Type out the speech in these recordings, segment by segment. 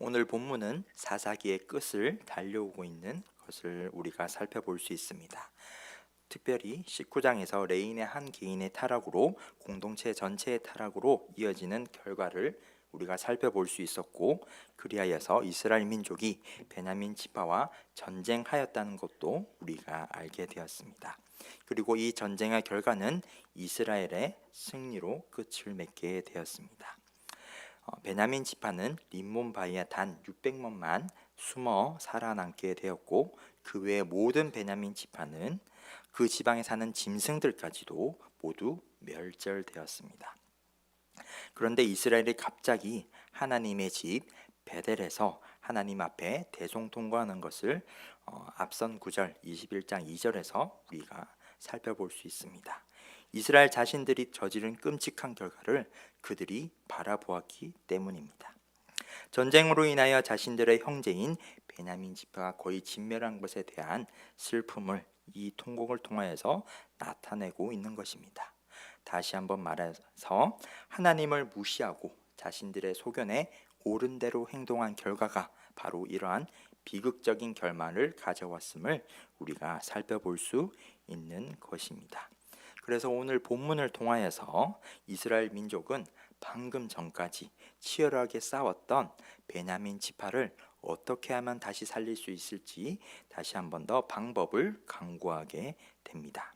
오늘 본문은 사사기의 끝을 달려오고 있는 것을 우리가 살펴볼 수 있습니다. 특별히 19장에서 레인의 한 개인의 타락으로 공동체 전체의 타락으로 이어지는 결과를 우리가 살펴볼 수 있었고, 그리하여서 이스라엘 민족이 베냐민 지파와 전쟁하였다는 것도 우리가 알게 되었습니다. 그리고 이 전쟁의 결과는 이스라엘의 승리로 끝을 맺게 되었습니다. 베냐민 지파는 림몬 바위에 단 600명만 숨어 살아남게 되었고, 그 외의 모든 베냐민 지파는 그 지방에 사는 짐승들까지도 모두 멸절되었습니다. 그런데 이스라엘이 갑자기 하나님의 집 베델에서 하나님 앞에 대성통곡하는 것을 앞선 9절 21장 2절에서 우리가 살펴볼 수 있습니다. 이스라엘 자신들이 저지른 끔찍한 결과를 그들이 바라보았기 때문입니다. 전쟁으로 인하여 자신들의 형제인 베냐민 지파가 거의 진멸한 것에 대한 슬픔을 이 통곡을 통하여서 나타내고 있는 것입니다. 다시 한번 말해서 하나님을 무시하고 자신들의 소견에 옳은 대로 행동한 결과가 바로 이러한 비극적인 결말을 가져왔음을 우리가 살펴볼 수 있는 것입니다. 그래서 오늘 본문을 통하여서 이스라엘 민족은 방금 전까지 치열하게 싸웠던 베냐민 지파를 어떻게 하면 다시 살릴 수 있을지 다시 한 번 더 방법을 강구하게 됩니다.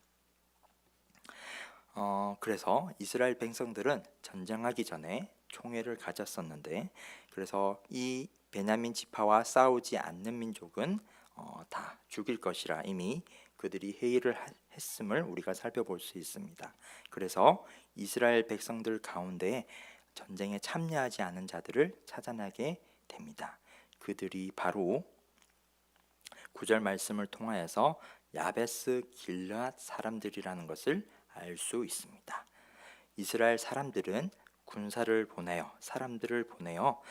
그래서 이스라엘 백성들은 전쟁하기 전에 총회를 가졌었는데, 그래서 이 베냐민 지파와 싸우지 않는 민족은 다 죽일 것이라 이미 그들이 회의를 했음을 우리가 살펴볼 수 있습니다. 그래서 이스라엘 백성들 가운데 전쟁에 참여하지 않은 자들을 찾아내게 됩니다. 그들이 바로 9절 말씀을 통하여서 야베스 길앗 사람들이라는 것을 알 수 있습니다. 이스라엘 사람들은 사람들을 보내어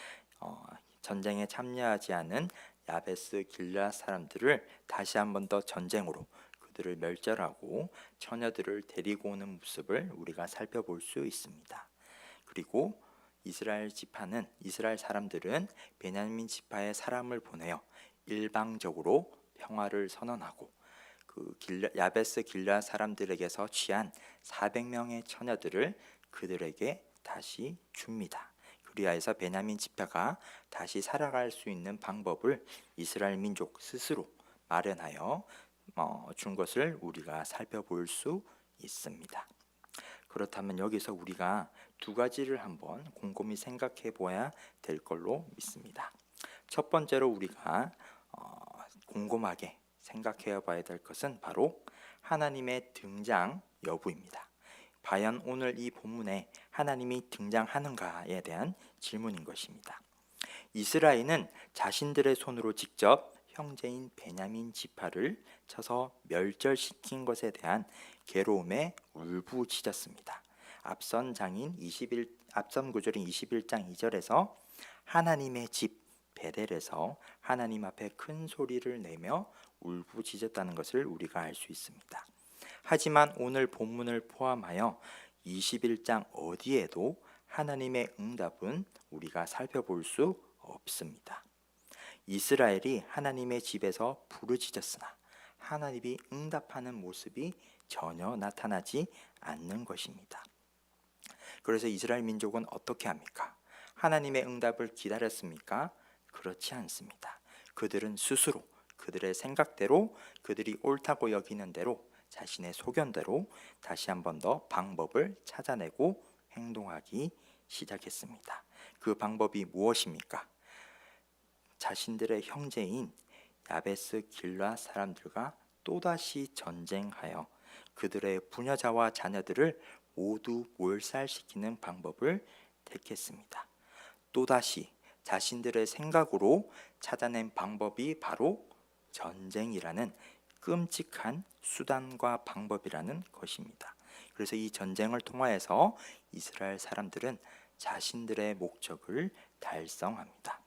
전쟁에 참여하지 않은 야베스 길앗 사람들을 다시 한 번 더 전쟁으로 그들을 멸절하고 처녀들을 데리고 오는 모습을 우리가 살펴볼 수 있습니다. 그리고 이스라엘 사람들은 베냐민 지파의 사람을 보내어 일방적으로 평화를 선언하고 야베스 길앗 사람들에게서 취한 400명의 처녀들을 그들에게 다시 줍니다. 그리하여서 베냐민 지파가 다시 살아갈 수 있는 방법을 이스라엘 민족 스스로 마련하여 준 것을 우리가 살펴볼 수 있습니다. 그렇다면 여기서 우리가 두 가지를 한번 곰곰이 생각해 보아야 될 걸로 믿습니다. 첫 번째로 우리가 곰곰하게 생각해 봐야 될 것은 바로 하나님의 등장 여부입니다. 과연 오늘 이 본문에 하나님이 등장하는가에 대한 질문인 것입니다. 이스라엘은 자신들의 손으로 직접 형제인 베냐민 지파를 쳐서 멸절시킨 것에 대한 괴로움에 울부짖었습니다. 앞선 구절인 21장 2절에서 하나님의 집 베델에서 하나님 앞에 큰 소리를 내며 울부짖었다는 것을 우리가 알 수 있습니다. 하지만 오늘 본문을 포함하여 21장 어디에도 하나님의 응답은 우리가 살펴볼 수 없습니다. 이스라엘이 하나님의 집에서 부르짖었으나 하나님이 응답하는 모습이 전혀 나타나지 않는 것입니다. 그래서 이스라엘 민족은 어떻게 합니까? 하나님의 응답을 기다렸습니까? 그렇지 않습니다. 그들은 스스로 그들의 생각대로, 그들이 옳다고 여기는 대로, 자신의 소견대로 다시 한 번 더 방법을 찾아내고 행동하기 시작했습니다. 그 방법이 무엇입니까? 자신들의 형제인 야베스 길앗 사람들과 또다시 전쟁하여 그들의 부녀자와 자녀들을 모두 몰살시키는 방법을 택했습니다. 또다시 자신들의 생각으로 찾아낸 방법이 바로 전쟁이라는 끔찍한 수단과 방법이라는 것입니다. 그래서 이 전쟁을 통하여서 이스라엘 사람들은 자신들의 목적을 달성합니다.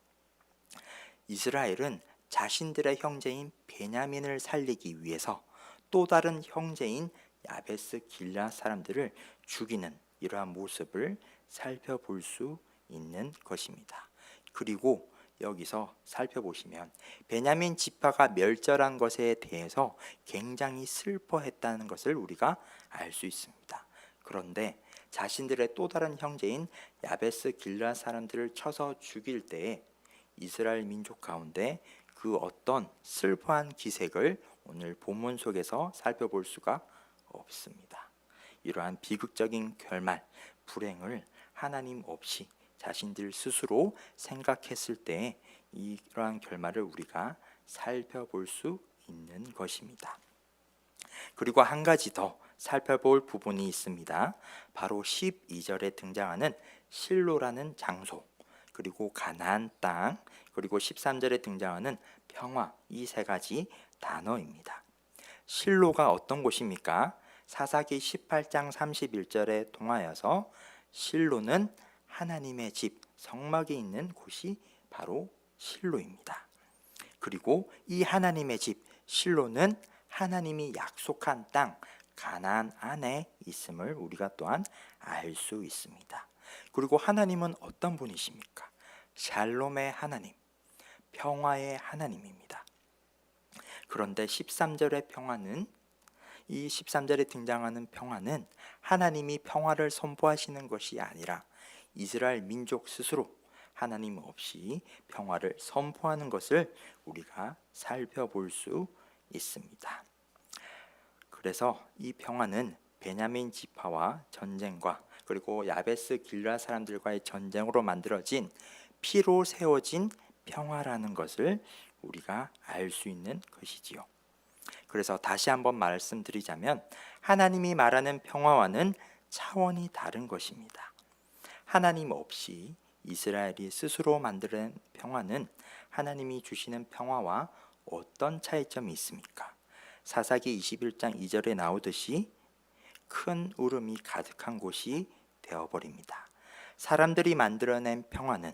이스라엘은 자신들의 형제인 베냐민을 살리기 위해서 또 다른 형제인 야베스 길앗 사람들을 죽이는 이러한 모습을 살펴볼 수 있는 것입니다. 그리고 여기서 살펴보시면 베냐민 지파가 멸절한 것에 대해서 굉장히 슬퍼했다는 것을 우리가 알 수 있습니다. 그런데 자신들의 또 다른 형제인 야베스 길앗 사람들을 쳐서 죽일 때에 이스라엘 민족 가운데 그 어떤 슬퍼한 기색을 오늘 본문 속에서 살펴볼 수가 없습니다. 이러한 비극적인 결말, 불행을 하나님 없이 자신들 스스로 생각했을 때 이러한 결말을 우리가 살펴볼 수 있는 것입니다. 그리고 한 가지 더 살펴볼 부분이 있습니다. 바로 12절에 등장하는 실로라는 장소, 그리고 가나안 땅, 그리고 13절에 등장하는 평화, 이 세 가지 단어입니다. 실로가 어떤 곳입니까? 사사기 18장 31절에 통하여서 실로는 하나님의 집, 성막이 있는 곳이 바로 실로입니다. 그리고 이 하나님의 집 실로는 하나님이 약속한 땅 가나안 안에 있음을 우리가 또한 알 수 있습니다. 그리고 하나님은 어떤 분이십니까? 샬롬의 하나님, 평화의 하나님입니다. 그런데 13절의 평화는, 이 13절에 등장하는 평화는 하나님이 평화를 선포하시는 것이 아니라 이스라엘 민족 스스로 하나님 없이 평화를 선포하는 것을 우리가 살펴볼 수 있습니다. 그래서 이 평화는 베냐민 지파와 전쟁과 그리고 야베스 길앗 사람들과의 전쟁으로 만들어진 피로 세워진 평화라는 것을 우리가 알 수 있는 것이지요. 그래서 다시 한번 말씀드리자면 하나님이 말하는 평화와는 차원이 다른 것입니다. 하나님 없이 이스라엘이 스스로 만드는 평화는 하나님이 주시는 평화와 어떤 차이점이 있습니까? 사사기 21장 2절에 나오듯이 큰 울음이 가득한 곳이 되어버립니다. 사람들이 만들어낸 평화는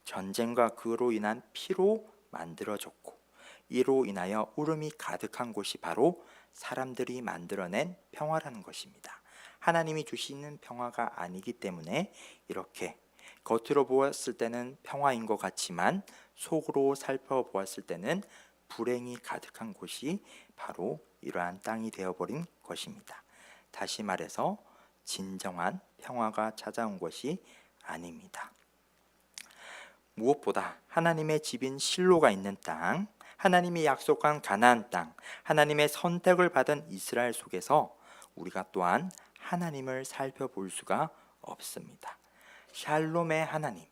전쟁과 그로 인한 피로 만들어졌고 이로 인하여 울음이 가득한 곳이 바로 사람들이 만들어낸 평화라는 것입니다. 하나님이 주시는 평화가 아니기 때문에 이렇게 겉으로 보았을 때는 평화인 것 같지만 속으로 살펴보았을 때는 불행이 가득한 곳이 바로 이러한 땅이 되어버린 것입니다. 다시 말해서 진정한 평화가 찾아온 것이 아닙니다. 무엇보다 하나님의 집인 실로가 있는 땅, 하나님이 약속한 가나안 땅, 하나님의 선택을 받은 이스라엘 속에서 우리가 또한 하나님을 살펴볼 수가 없습니다. 샬롬의 하나님,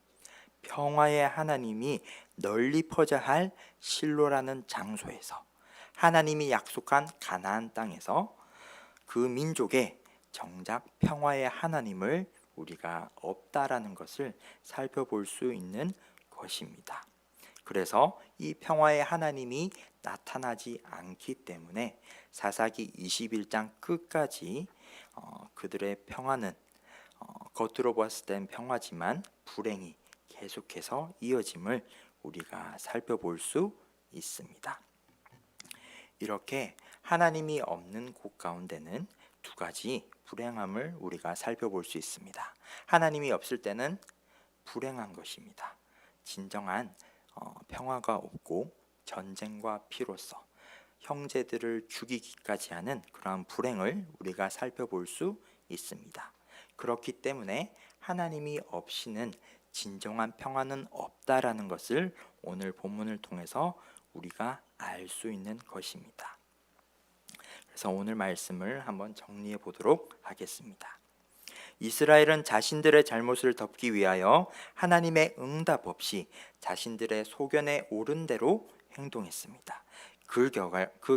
평화의 하나님이 널리 퍼져야 할 실로라는 장소에서 하나님이 약속한 가나안 땅에서 그 민족의 정작 평화의 하나님을 우리가 없다라는 것을 살펴볼 수 있는 것입니다. 그래서 이 평화의 하나님이 나타나지 않기 때문에 사사기 21장 끝까지 그들의 평화는 겉으로 보았을 땐 평화지만 불행이 계속해서 이어짐을 우리가 살펴볼 수 있습니다. 이렇게 하나님이 없는 곳 가운데는 두 가지 불행함을 우리가 살펴볼 수 있습니다. 하나님이 없을 때는 불행한 것입니다. 진정한 평화가 없고 전쟁과 피로서 형제들을 죽이기까지 하는 그러한 불행을 우리가 살펴볼 수 있습니다. 그렇기 때문에 하나님이 없이는 진정한 평화는 없다라는 것을 오늘 본문을 통해서 우리가 알 수 있는 것입니다. 그래서 오늘 말씀을 한번 정리해 보도록 하겠습니다. 이스라엘은 자신들의 잘못을 덮기 위하여 하나님의 응답 없이 자신들의 소견에 오른 대로 행동했습니다. 그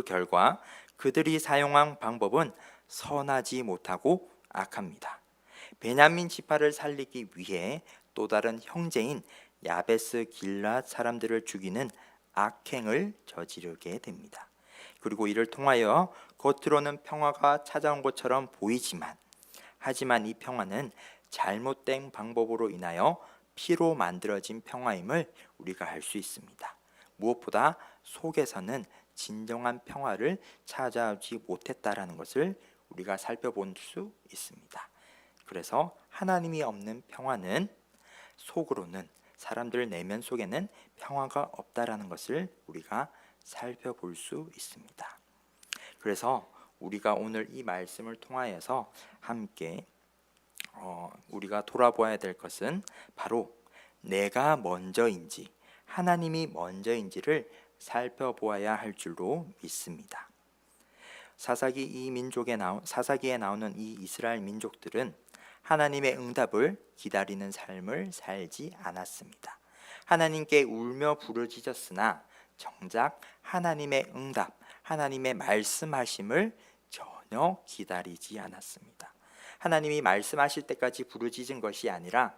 결과 그들이 사용한 방법은 선하지 못하고 악합니다. 베냐민 지파를 살리기 위해 또 다른 형제인 야베스 길앗 사람들을 죽이는 악행을 저지르게 됩니다. 그리고 이를 통하여 겉으로는 평화가 찾아온 것처럼 보이지만 하지만 이 평화는 잘못된 방법으로 인하여 피로 만들어진 평화임을 우리가 알 수 있습니다. 무엇보다 속에서는 진정한 평화를 찾아오지 못했다라는 것을 우리가 살펴볼 수 있습니다. 그래서 하나님이 없는 평화는 속으로는 사람들 내면 속에는 평화가 없다라는 것을 우리가 살펴볼 수 있습니다. 그래서 우리가 오늘 이 말씀을 통하여서 함께 우리가 돌아보아야 될 것은 바로 내가 먼저인지 하나님이 먼저인지를 살펴보아야 할 줄로 믿습니다. 사사기에 나오는 이 이스라엘 민족들은 하나님의 응답을 기다리는 삶을 살지 않았습니다. 하나님께 울며 부르짖었으나 정작 하나님의 응답, 하나님의 말씀하심을 전혀 기다리지 않았습니다. 하나님이 말씀하실 때까지 부르짖은 것이 아니라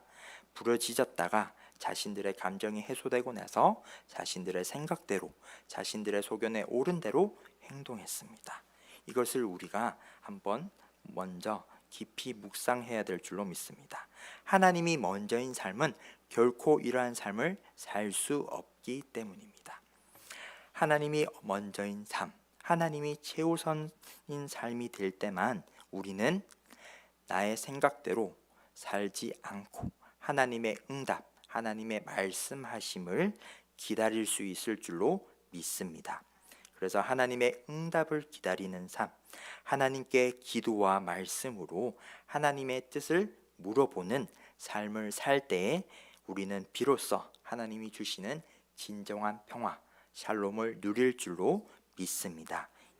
부르짖었다가 자신들의 감정이 해소되고 나서 자신들의 생각대로, 자신들의 소견에 옳은 대로 행동했습니다. 이것을 우리가 한번 먼저 깊이 묵상해야 될 줄로 믿습니다. 하나님이 먼저인 삶은 결코 이러한 삶을 살 수 없기 때문입니다. 하나님이 먼저인 삶, 하나님이 최우선인 삶이 될 때만 우리는 나의 생각대로 살지 않고 하나님의 응답, 하나님의 말씀하심을 기다릴 수 있을 줄로 믿습니다. 그래서 하나님의 응답을 기다리는 삶, 하나님께 기도와 말씀으로 하나님의 뜻을 물어보는 삶을 살 때에 우리는 비로소 하나님이 주시는 진정한 평화, 샬롬을 누릴 줄로 믿습니다.